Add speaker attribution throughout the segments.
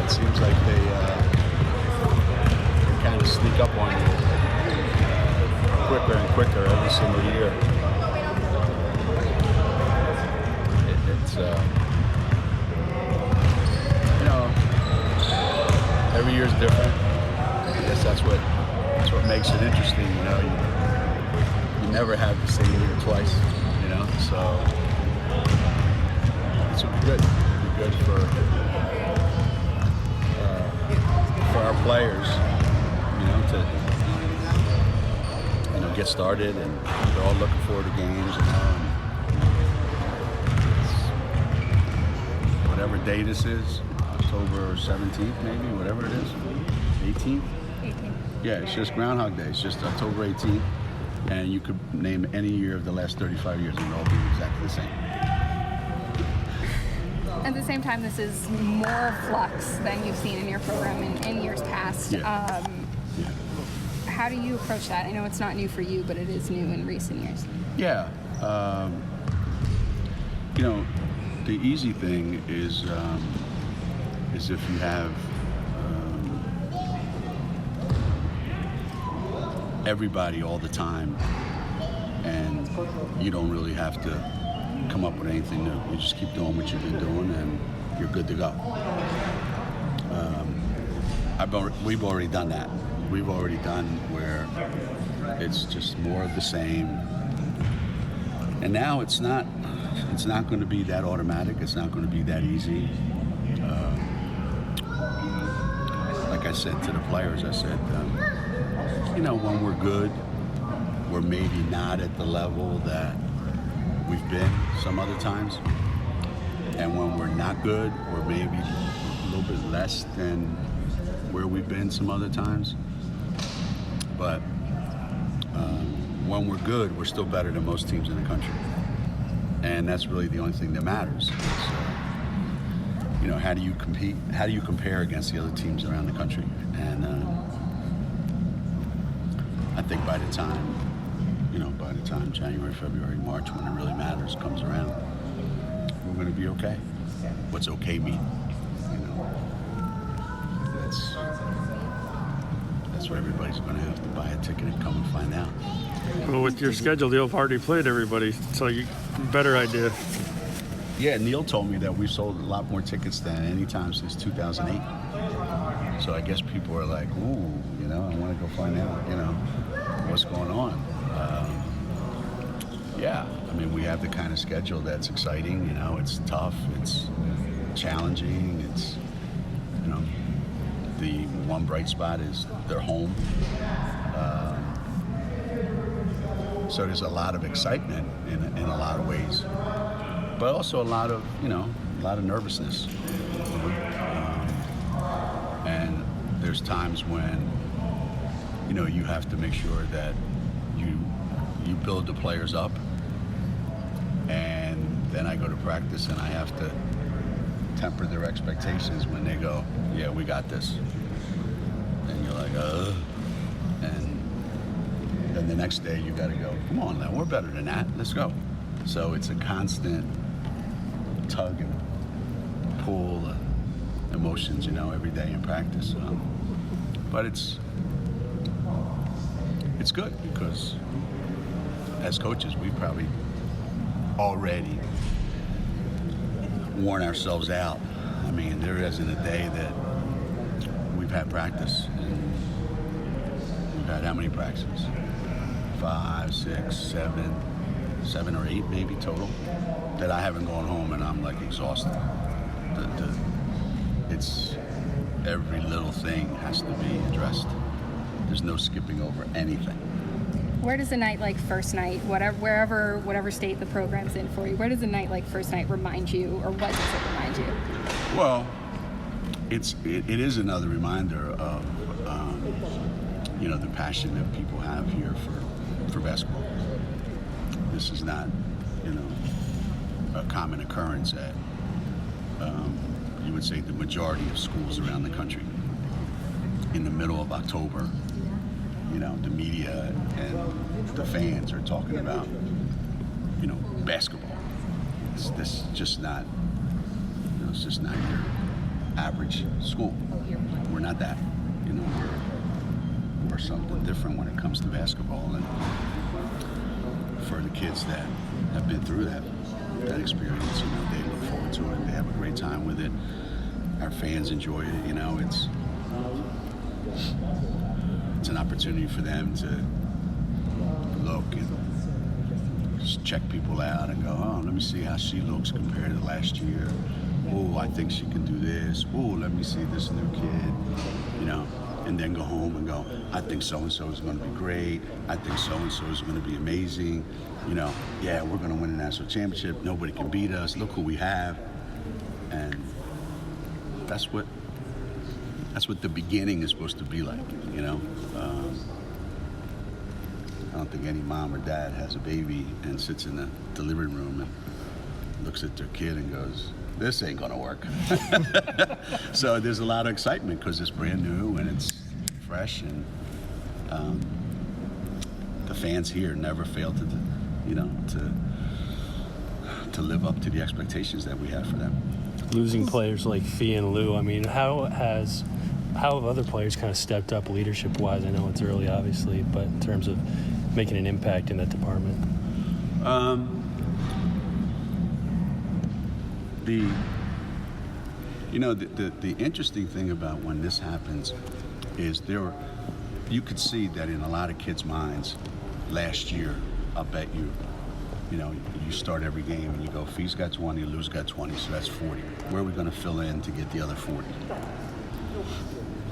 Speaker 1: it seems like they kind of sneak up on you quicker and quicker every single year. It's every year is different. I guess that's what makes it interesting. You never have the same year twice. So it's good. It'll be good for our players, to get started, and they're all looking forward to games. Whatever day this is, October 17th, maybe, whatever it is, 18th.
Speaker 2: 18th.
Speaker 1: Yeah, it's just Groundhog Day. It's just October 18th. And you could name any year of the last 35 years and it'll all be exactly the same.
Speaker 2: At the same time, this is more flux than you've seen in your program in years past.
Speaker 1: Yeah.
Speaker 2: How do you approach that? I know it's not new for you, but it is new in recent years.
Speaker 1: Yeah. The easy thing is if you have everybody all the time, and you don't really have to come up with anything new. You just keep doing what you've been doing, and you're good to go. We've already done that. We've already done where it's just more of the same. And now it's not going to be that automatic. It's not going to be that easy. Like I said to the players, I said, when we're good, we're maybe not at the level that we've been some other times. And when we're not good, we're maybe a little bit less than where we've been some other times. But when we're good, we're still better than most teams in the country. And that's really the only thing that matters. How do you compete? How do you compare against the other teams around the country? And I think by the time January, February, March, when it really matters, comes around, we're going to be okay. What's okay mean? That's where everybody's going to have to buy a ticket and come and find out.
Speaker 3: Well, with your schedule, you've already played everybody, so you better idea.
Speaker 1: Yeah, Neil told me that we've sold a lot more tickets than any time since 2008. So I guess people are like, ooh, I want to go find out, what's going on. We have the kind of schedule that's exciting. It's tough, it's challenging. It's, the one bright spot is they're home. So there's a lot of excitement in a lot of ways, but also a lot of nervousness. And there's times when, you have to make sure that you build the players up, and then I go to practice and I have to temper their expectations when they go, yeah, we got this. And you're like, and then the next day you gotta go, come on now, we're better than that, let's go. So it's a constant tug and pull emotions, every day in practice. But it's good because as coaches, we probably already worn ourselves out. There isn't a day that we've had practice. And we've had how many practices? 5, 6, 7 or 8 maybe total, that I haven't gone home and I'm like exhausted. It's every little thing has to be addressed. There's no skipping over anything.
Speaker 2: Where does a night like first night, whatever state the program's in for you, where does a night like first night remind you, or what does it remind you?
Speaker 1: Well, it is another reminder of the passion that people have here for basketball. This is not a common occurrence at you would say the majority of schools around the country. In the middle of October, the media and the fans are talking about, basketball. It's just not, it's just not average school. We're not that. You know, we're something different when it comes to basketball. And for the kids that have been through that experience, you know, they look forward to it. They have a great time with it. Our fans enjoy it. You know, it's an opportunity for them to look and just check people out and go, oh, let me see how she looks compared to last year. Oh, I think she can do this. Oh, let me see this new kid. You know, and then go home and go, I think so-and-so is going to be great. I think so-and-so is going to be amazing. You know, yeah, we're going to win a national championship. Nobody can beat us. Look who we have. And that's what the beginning is supposed to be like, you know. I don't think any mom or dad has a baby and sits in the delivery room and looks at their kid and goes, this ain't gonna work. So there's a lot of excitement because it's brand new and it's fresh, and the fans here never fail to live up to the expectations that we have for them.
Speaker 4: Losing players like Fee and Lou, I mean, how have other players kind of stepped up leadership-wise? I know it's early, obviously, but in terms of making an impact in that department.
Speaker 1: The interesting thing about when this happens is you could see that in a lot of kids' minds last year. I'll bet you start every game and you go, Fee's got 20, Lou's got 20, so that's 40. Where are we going to fill in to get the other 40?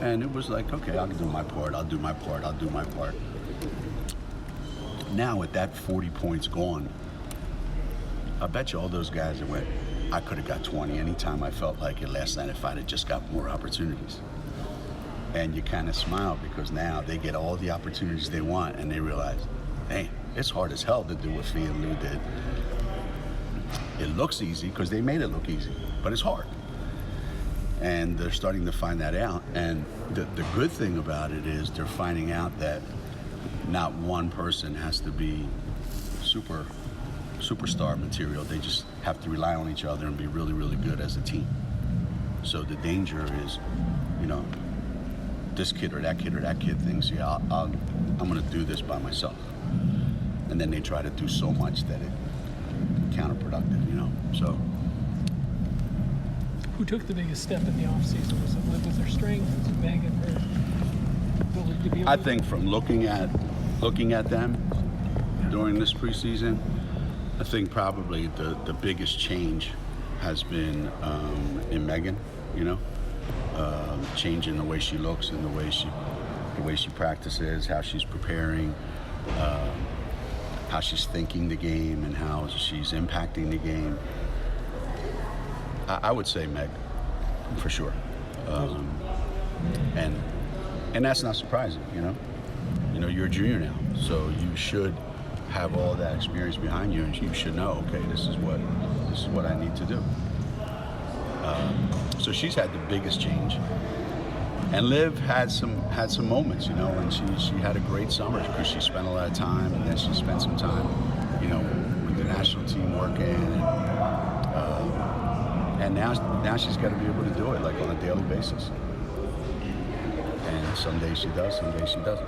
Speaker 1: And it was like, okay, I'll do my part, I'll do my part. Now with that 40 points gone, I bet you all those guys that went, I could have got 20 anytime I felt like it last night if I'd have just got more opportunities. And you kind of smile because now they get all the opportunities they want and they realize, hey, it's hard as hell to do what Fee and Lou did. It looks easy because they made it look easy, but it's hard. And they're starting to find that out. And the good thing about it is they're finding out that not one person has to be superstar material. They just have to rely on each other and be really, really good as a team. So the danger is, this kid or that kid thinks, yeah, I'm going to do this by myself. And then they try to do so much that it's counterproductive, so.
Speaker 5: Who took the biggest step in the offseason? Was it Liv with her strength? Was it Megan her ability to be able
Speaker 1: I think from looking at them during this preseason, I think probably the biggest change has been in Megan, changing the way she looks and the way she practices, how she's preparing, how she's thinking the game and how she's impacting the game. I would say Meg, for sure. And that's not surprising, you're a junior now, so you should have all that experience behind you, and you should know, okay, this is what I need to do. So she's had the biggest change. And Liv had some moments, and she had a great summer because she spent a lot of time, and then she spent some time, with the national team working, and now she's got to be able to do it like on a daily basis. And some days she does, some days she doesn't.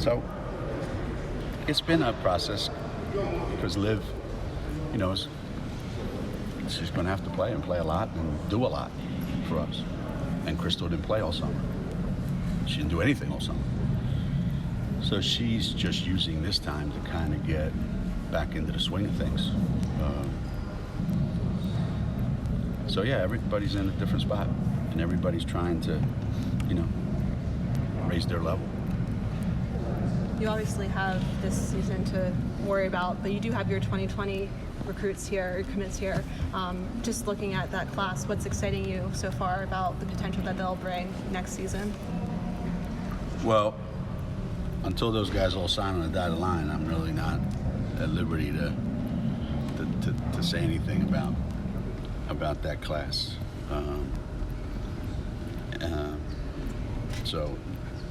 Speaker 1: So it's been a process because Liv, she's going to have to play and play a lot and do a lot for us. And Crystal didn't play all summer. She didn't do anything all summer. So she's just using this time to kind of get back into the swing of things. So yeah, everybody's in a different spot, and everybody's trying to, raise their level.
Speaker 6: You obviously have this season to worry about, but you do have your 2020 recruits here, commits here. Just looking at that class, what's exciting you so far about the potential that they'll bring next season? Well,
Speaker 1: until those guys all sign on the dotted line, I'm really not at liberty to say anything about that class. So,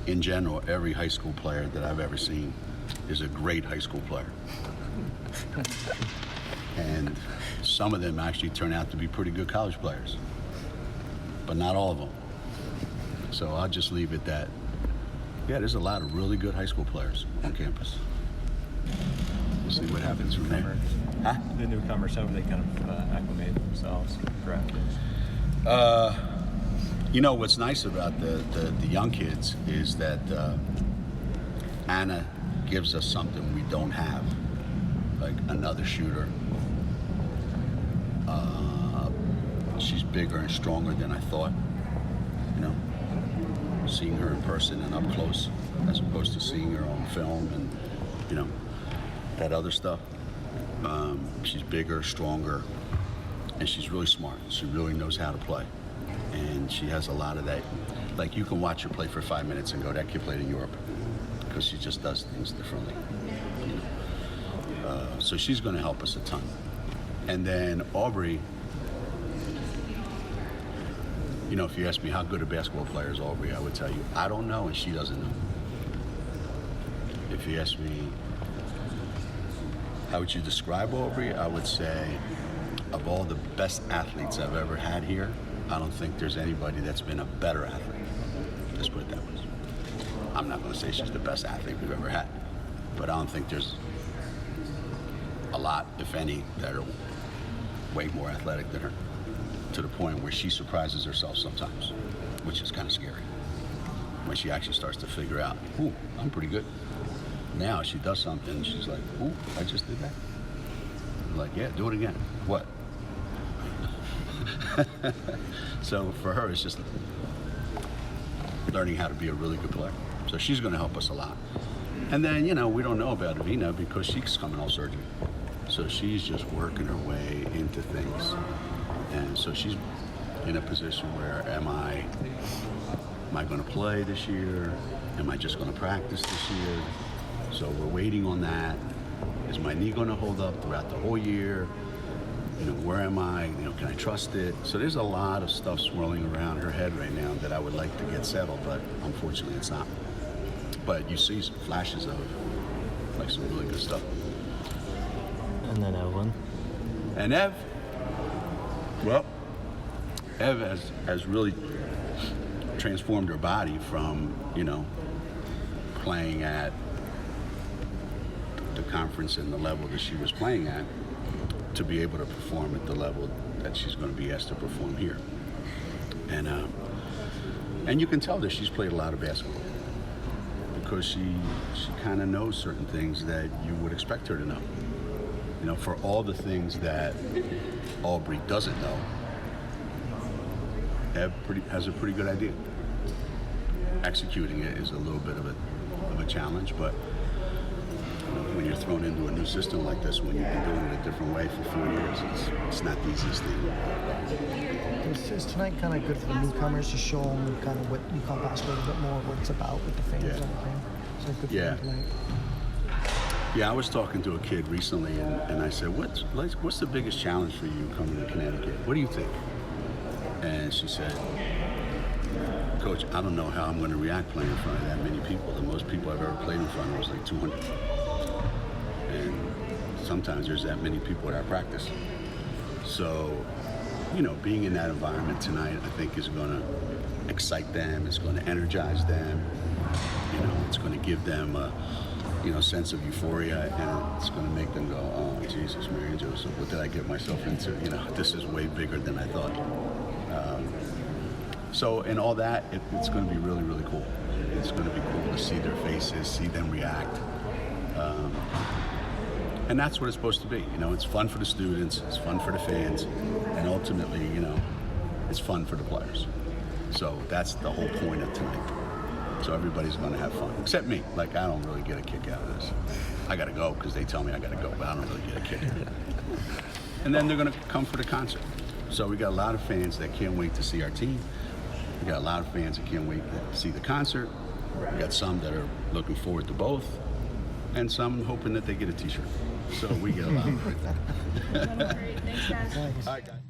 Speaker 1: in general, every high school player that I've ever seen is a great high school player. And some of them actually turn out to be pretty good college players. but not all of them. So I'll just leave it that, yeah, there's a lot of really good high school players on campus. We'll see what happens from there. Huh?
Speaker 7: The newcomers, how have they kind of acclimated themselves? Draft days?
Speaker 1: You know, what's nice about the young kids is that Anna gives us something we don't have, like another shooter. She's bigger and stronger than I thought, you know, seeing her in person and up close as opposed to seeing her on film and, you know, that other stuff. She's bigger, stronger, and she's really smart. She really knows how to play. And she has a lot of that. Like, you can watch her play for 5 minutes and go, that kid played in Europe, because she just does things differently. You know? So she's going to help us a ton. And then Aubrey, you know, if you ask me how good a basketball player is Aubrey, I would tell you, I don't know, and she doesn't know. If you ask me, how would you describe Aubrey? I would say, of all the best athletes I've ever had here, I don't think there's anybody that's been a better athlete. Let's put it that way. I'm not going to say she's the best athlete we've ever had, but I don't think there's a lot, if any, that are way more athletic than her, to the point where she surprises herself sometimes, which is kind of scary. When she actually starts to figure out, ooh, I'm pretty good. Now she does something, she's like, ooh, I just did that. I'm like, yeah, do it again. What? So for her, it's just learning how to be a really good player. So she's going to help us a lot. And then, you know, we don't know about Avina because she's coming off surgery. So she's just working her way into things. And so she's in a position where, am I going to play this year? Am I just going to practice this year? So we're waiting on that. Is my knee going to hold up throughout the whole year? You know, where am I? You know, can I trust it? So there's a lot of stuff swirling around her head right now that I would like to get settled, but unfortunately it's not. But you see some flashes of like some really good stuff.
Speaker 4: And then Evelyn.
Speaker 1: And Ev, well, Ev has really transformed her body from, you know, playing at the conference and the level that she was playing at, to be able to perform at the level that she's going to be asked to perform here. And you can tell that she's played a lot of basketball because she kind of knows certain things that you would expect her to know. You know, for all the things that Aubrey doesn't know, Ev has a pretty good idea. Executing it is a little bit of a challenge, but when you're thrown into a new system like this, when you've been doing it a different way for 4 years, it's not the easiest thing.
Speaker 8: Is tonight kind of good for the newcomers to show them kind of what UConn basketball a little bit more, what it's about with the fans and everything? So good for them tonight.
Speaker 1: Yeah, I was talking to a kid recently, and I said, what's the biggest challenge for you coming to Connecticut? What do you think? And she said, Coach, I don't know how I'm going to react playing in front of that many people. The most people I've ever played in front of was like 200. And sometimes there's that many people at our practice. So, you know, being in that environment tonight, I think is going to excite them. It's going to energize them. You know, it's going to give them a, you know, sense of euphoria, and it's going to make them go, oh, Jesus, Mary and Joseph, what did I get myself into? You know, this is way bigger than I thought. So in all that, it's going to be really, really cool. It's going to be cool to see their faces, see them react. And that's what it's supposed to be. You know, it's fun for the students, it's fun for the fans, and ultimately, you know, it's fun for the players. So that's the whole point of tonight. So everybody's going to have fun, except me. Like, I don't really get a kick out of this. I got to go because they tell me I got to go, but I don't really get a kick out of it. And then they're going to come for the concert. So we got a lot of fans that can't wait to see our team. We got a lot of fans that can't wait to see the concert. We got some that are looking forward to both, and some hoping that they get a t-shirt. So we get a lot of it.
Speaker 6: Great. Thanks, guys.
Speaker 1: All right, guys.